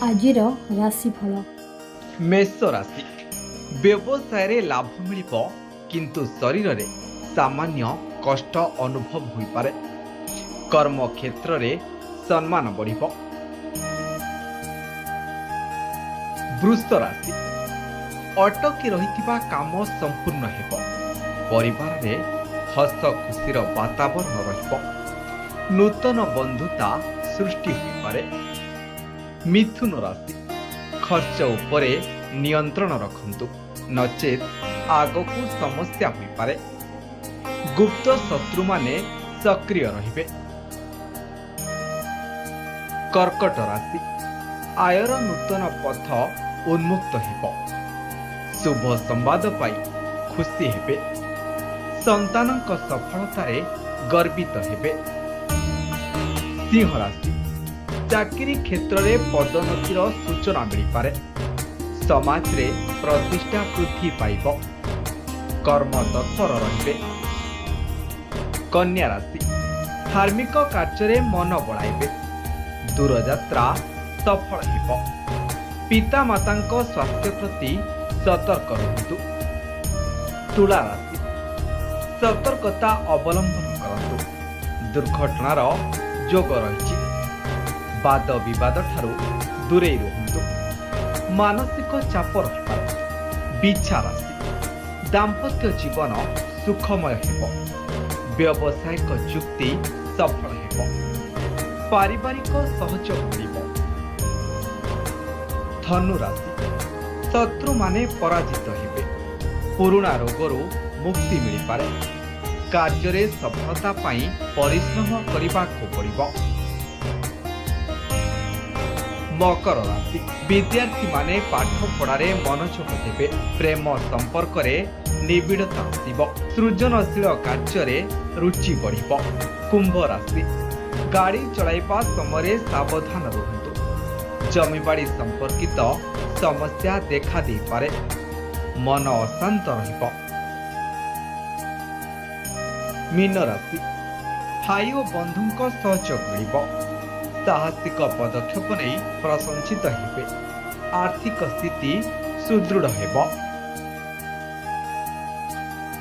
ଆଜିର ରାଶିଫଳ। मेष राशि व्यवसाय लाभ मिल किंतु शरीर में सामान्य कष्ट अनुभव हो पारे। कर्म क्षेत्र में सम्मान बढ़। वृष राशि अटकी रही काम संपूर्ण हो। परिवार में हस खुशीर वातावरण रहिब। नूतन बंधुता सृष्टि हो पारे। मिथुन राशि खर्च उपरे नियंत्रण रखंतु नचेत आगकू समस्या हो पारे। गुप्त शत्रु माने सक्रिय रहिबे। कर्कट राशि आयर नूतन पथ उन्मुक्त हेब। शुभ संवाद पाई खुशी हेबे। संतानक सफलतारे गर्वित हेबे। सिंह राशि चाकरी क्षेत्र में पदोन्नतिर सूचना मिल पारे। समाज रे प्रतिष्ठा वृद्धि पाइब। कर्म तत्पर रहिबे। कन्या राशि धार्मिक कार्य मन बढ़ाइबे। दूरयात्रा सफल हेब। पिता मातांको स्वास्थ्य प्रति सतर्क रहंतु। तुला राशि सतर्कता अवलंबन करंतु। दुर्घटनार जोग रही। वाद विवाद ठारू दूरे रुहंतु। मानसिक चाप रहिपारे। बिछा राशि दाम्पत्य जीवन सुखमय हेब। व्यावसायिक चुक्ति सफल हेब। पारिवारिक सहयोग मिलिब। धनु राशि शत्रु माने पराजित हेबे। पुराना रोगरू मुक्ति मिल पारे। कार्य रे सफलता पाई परिश्रम करने को पड़िब। मकर राशि विद्यार्थी माने पाठ पढ़ारे मनोयोग देवे। प्रेम संपर्क रे निबिड़ता आसिब। सृजनशील कार्य रुचि बढ़िब। कुंभ राशि गाड़ी चलाइबा समय सावधान रुहंतु। जमीबाड़ी संपर्कित समस्या देखा दे पारे। मन अशांत रहिब। मीन राशि भाई और बंधुଙ୍କ सहयोग मिलिब। साहसिक पदक्षेप नहीं प्रशंसित हेबे। आर्थिक स्थिति सुदृढ़ हेब।